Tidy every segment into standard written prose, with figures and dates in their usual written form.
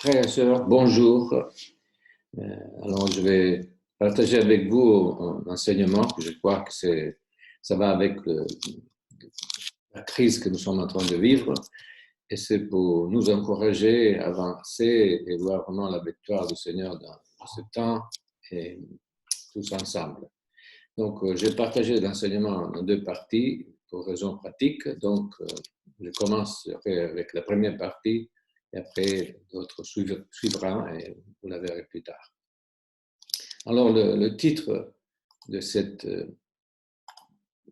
Frères et sœurs, bonjour. Alors, je vais partager avec vous un enseignement que je crois que ça va avec la crise que nous sommes en train de vivre. Et c'est pour nous encourager à avancer et voir vraiment la victoire du Seigneur dans ce temps et tous ensemble. Donc, j'ai partagé l'enseignement en deux parties pour raisons pratiques. Donc, je commencerai avec la première partie et après d'autres suivront et vous la verrez plus tard. Alors, le titre de cet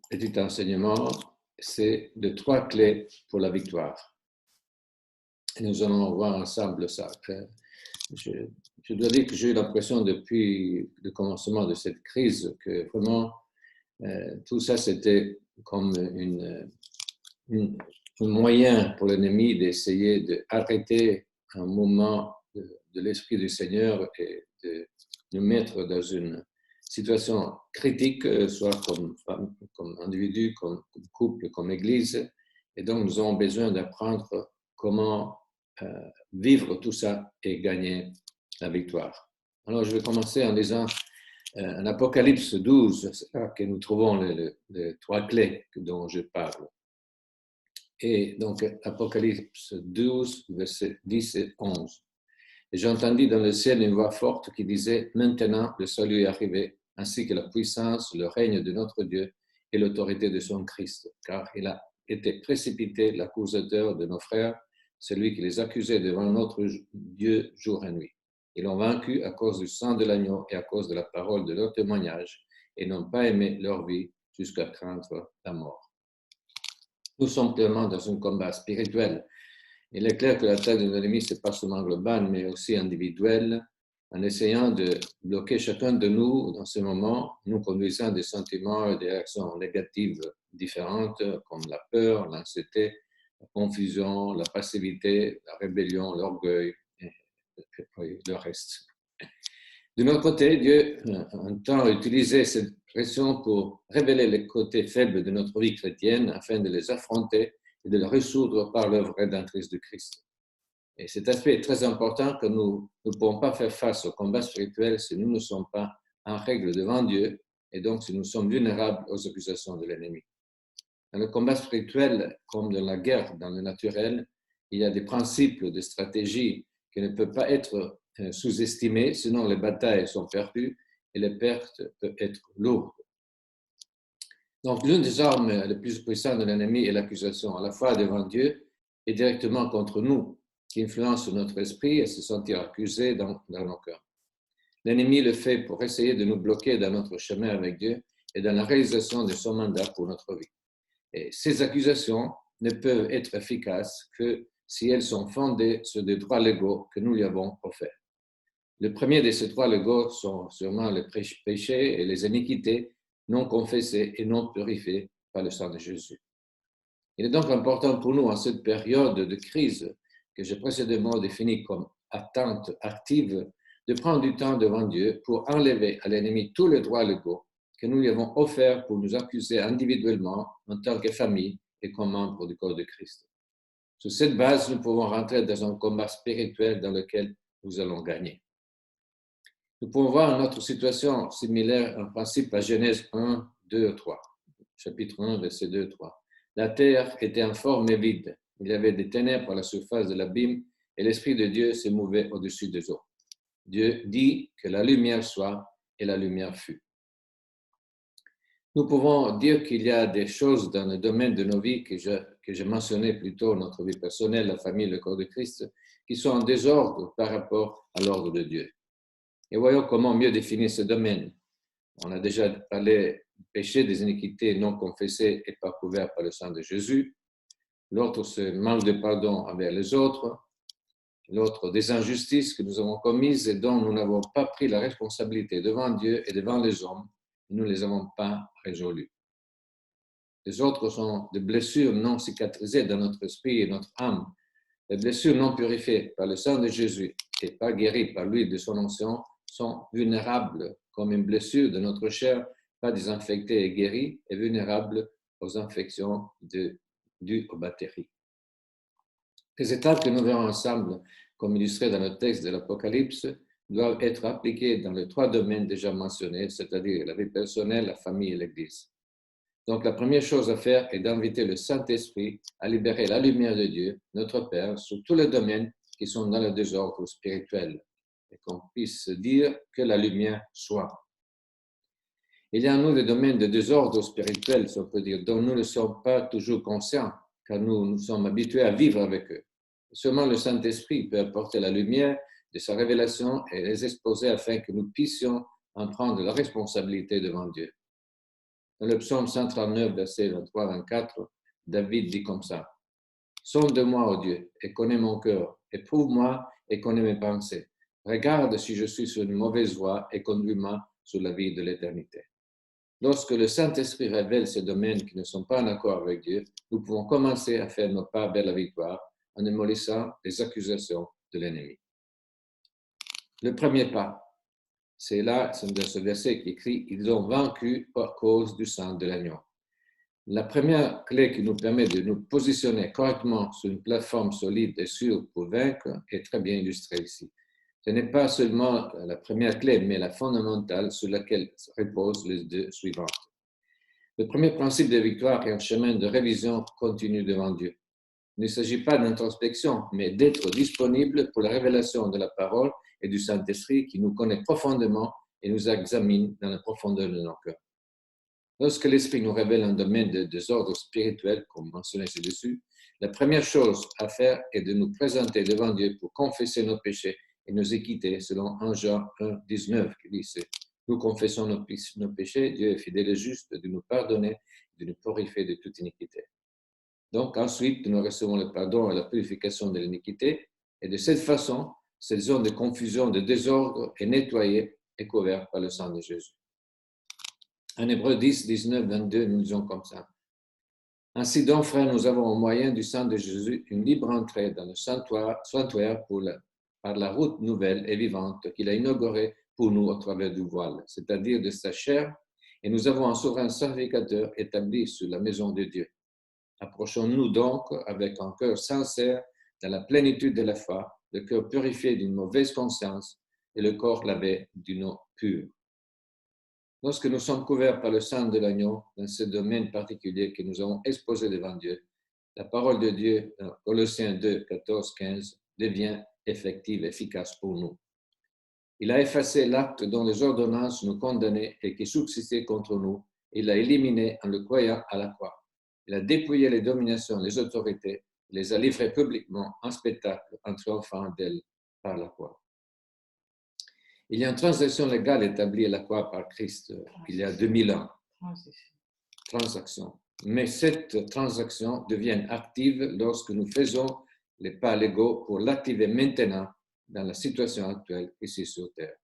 petit enseignement, c'est « De 3 clés pour la victoire ». Et nous allons voir ensemble ça. Je dois dire que j'ai eu l'impression depuis le commencement de cette crise que vraiment tout ça c'était comme un moyen pour l'ennemi d'essayer d'arrêter un moment de l'Esprit du Seigneur et de nous mettre dans une situation critique, soit comme femme, comme individu, comme couple, comme Église. Et donc, nous avons besoin d'apprendre comment vivre tout ça et gagner la victoire. Alors, je vais commencer en disant en Apocalypse 12, c'est là que nous trouvons les 3 clés dont je parle. Et donc, Apocalypse 12, versets 10 et 11. Et j'entendis dans le ciel une voix forte qui disait « Maintenant, le salut est arrivé, ainsi que la puissance, le règne de notre Dieu et l'autorité de son Christ, car il a été précipité l'accusateur de nos frères, celui qui les accusait devant notre Dieu jour et nuit. Ils l'ont vaincu à cause du sang de l'agneau et à cause de la parole de leur témoignage, et n'ont pas aimé leur vie jusqu'à craindre la mort. » Nous sommes clairement dans un combat spirituel. Il est clair que l'attaque de l'ennemi, ce n'est pas seulement global, mais aussi individuel, en essayant de bloquer chacun de nous dans ce moment, nous conduisant à des sentiments et des réactions négatives différentes, comme la peur, l'anxiété, la confusion, la passivité, la rébellion, l'orgueil et le reste. De notre côté, Dieu a un temps utilisé cette pression pour révéler les côtés faibles de notre vie chrétienne afin de les affronter et de les résoudre par l'œuvre rédemptrice de Christ. Et cet aspect est très important que nous ne pouvons pas faire face au combat spirituel si nous ne sommes pas en règle devant Dieu et donc si nous sommes vulnérables aux accusations de l'ennemi. Dans le combat spirituel, comme dans la guerre, dans le naturel, il y a des principes, des stratégies qui ne peuvent pas être sous-estimées, sinon les batailles sont perdues et les pertes peuvent être lourdes. Donc, l'une des armes les plus puissantes de l'ennemi est l'accusation, à la fois devant Dieu et directement contre nous, qui influence notre esprit et se sentir accusé dans nos cœurs. L'ennemi le fait pour essayer de nous bloquer dans notre chemin avec Dieu et dans la réalisation de son mandat pour notre vie. Et ces accusations ne peuvent être efficaces que si elles sont fondées sur des droits légaux que nous lui avons offerts. Le premier de ces droits légaux sont sûrement les péchés et les iniquités non confessées et non purifiées par le sang de Jésus. Il est donc important pour nous en cette période de crise que j'ai précédemment définie comme attente active, de prendre du temps devant Dieu pour enlever à l'ennemi tous les droits légaux que nous lui avons offerts pour nous accuser individuellement en tant que famille et comme membres du corps de Christ. Sur cette base, nous pouvons rentrer dans un combat spirituel dans lequel nous allons gagner. Nous pouvons voir notre situation similaire en principe à Genèse 1, 2, 3, chapitre 1, verset 2, 3. La terre était informe et vide. Il y avait des ténèbres à la surface de l'abîme et l'Esprit de Dieu se mouvait au-dessus des eaux. Dieu dit que la lumière soit et la lumière fut. Nous pouvons dire qu'il y a des choses dans le domaine de nos vies que j'ai mentionné plus tôt, notre vie personnelle, la famille, le corps de Christ, qui sont en désordre par rapport à l'ordre de Dieu. Et voyons comment mieux définir ce domaine. On a déjà parlé du péché, des iniquités non confessées et pas couvertes par le sang de Jésus. L'autre, c'est le manque de pardon envers les autres. L'autre, des injustices que nous avons commises et dont nous n'avons pas pris la responsabilité devant Dieu et devant les hommes. Et nous ne les avons pas résolues. Les autres sont des blessures non cicatrisées dans notre esprit et notre âme. Les blessures non purifiées par le sang de Jésus et pas guéries par l'huile de son onction sont vulnérables comme une blessure de notre chair, pas désinfectée et guérie, et vulnérables aux infections dues aux bactéries. Les étapes que nous verrons ensemble comme illustré dans le texte de l'Apocalypse, doivent être appliquées dans les 3 domaines déjà mentionnés, c'est-à-dire la vie personnelle, la famille et l'Église. Donc, la première chose à faire est d'inviter le Saint-Esprit à libérer la lumière de Dieu, notre Père, sur tous les domaines qui sont dans le désordre spirituel, et qu'on puisse dire que la lumière soit. Il y a en nous des domaines de désordre spirituel, si on peut dire, dont nous ne sommes pas toujours conscients, car nous sommes habitués à vivre avec eux. Seulement le Saint-Esprit peut apporter la lumière de sa révélation et les exposer afin que nous puissions en prendre la responsabilité devant Dieu. Dans le psaume 139, versets 23-24, David dit comme ça: « Sonde-moi, ô Dieu, et connais mon cœur, éprouve-moi et connais mes pensées. Regarde si je suis sur une mauvaise voie et conduis-moi sur la vie de l'éternité. » Lorsque le Saint-Esprit révèle ces domaines qui ne sont pas en accord avec Dieu, nous pouvons commencer à faire nos pas vers la victoire en démolissant les accusations de l'ennemi. Le premier pas, c'est là, c'est dans ce verset qui écrit « Ils ont vaincu par cause du sang de l'agneau ». La première clé qui nous permet de nous positionner correctement sur une plateforme solide et sûre pour vaincre est très bien illustrée ici. Ce n'est pas seulement la première clé, mais la fondamentale sur laquelle reposent les 2 suivantes. Le premier principe de victoire est un chemin de révision continue devant Dieu. Il ne s'agit pas d'introspection, mais d'être disponible pour la révélation de la parole et du Saint-Esprit qui nous connaît profondément et nous examine dans la profondeur de nos cœurs. Lorsque l'Esprit nous révèle un domaine de désordre spirituel, comme mentionné ci-dessus, la première chose à faire est de nous présenter devant Dieu pour confesser nos péchés et nous équiter, selon 1 Jean 1, 19, qui dit « Nous confessons nos péchés, Dieu est fidèle et juste de nous pardonner, de nous purifier de toute iniquité. » Donc ensuite, nous recevons le pardon et la purification de l'iniquité, et de cette façon, cette zone de confusion, de désordre est nettoyée et couverte par le sang de Jésus. En Hébreux 10, 19, 22, nous disons comme ça. « Ainsi donc, frères, nous avons au moyen du sang de Jésus une libre entrée dans le sanctuaire par la route nouvelle et vivante qu'il a inaugurée pour nous au travers du voile, c'est-à-dire de sa chair, et nous avons un souverain sacrificateur établi sur la maison de Dieu. Approchons-nous donc avec un cœur sincère dans la plénitude de la foi, le cœur purifié d'une mauvaise conscience et le corps lavé d'une eau pure. » Lorsque nous sommes couverts par le sang de l'agneau, dans ce domaine particulier que nous avons exposé devant Dieu, la parole de Dieu, dans Colossiens 2, 14, 15, devient effective, efficace pour nous. Il a effacé l'acte dont les ordonnances nous condamnaient et qui subsistait contre nous. Il l'a éliminé en le croyant à la croix. Il a dépouillé les dominations, les autorités, et les a livrées publiquement en spectacle en triomphant d'elles par la croix. Il y a une transaction légale établie à la croix par Christ il y a 2000 ans. Transaction. Mais cette transaction devient active lorsque nous faisons les pas légaux pour l'activer maintenant dans la situation actuelle ici sur Terre.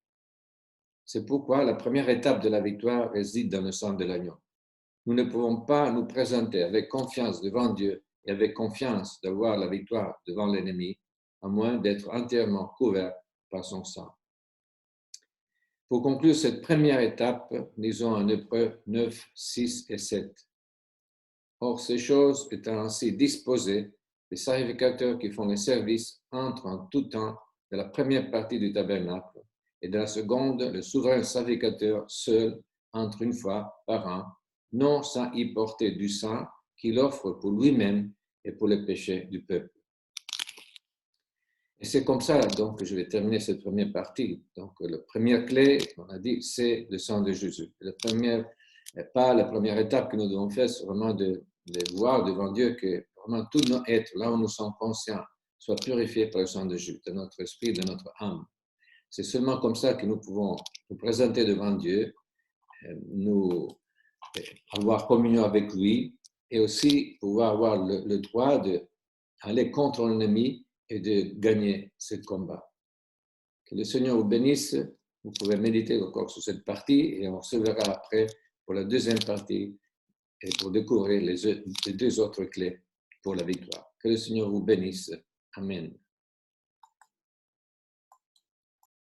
C'est pourquoi la première étape de la victoire réside dans le sang de l'agneau. Nous ne pouvons pas nous présenter avec confiance devant Dieu et avec confiance d'avoir la victoire devant l'ennemi, à moins d'être entièrement couvert par son sang. Pour conclure cette première étape, lisons en Hébreux 9, 6 et 7. Or, ces choses étant ainsi disposées, les sacrificateurs qui font les services entrent en tout temps dans la première partie du tabernacle, et dans la seconde, le souverain sacrificateur seul entre une fois par an, non sans y porter du sang qu'il offre pour lui-même et pour les péchés du peuple. Et c'est comme ça donc, que je vais terminer cette première partie. Donc, la première clé, on a dit, c'est le sang de Jésus. La première étape que nous devons faire, c'est vraiment de voir devant Dieu que vraiment tout notre être, là où nous sommes conscients, soit purifié par le sang de Jésus, de notre esprit, de notre âme. C'est seulement comme ça que nous pouvons nous présenter devant Dieu, nous avoir communion avec lui et aussi pouvoir avoir le droit d'aller contre l'ennemi et de gagner ce combat. Que le Seigneur vous bénisse. Vous pouvez méditer encore sur cette partie et on se verra après pour la deuxième partie et pour découvrir les 2 autres clés pour la victoire. Que le Seigneur vous bénisse. Amen.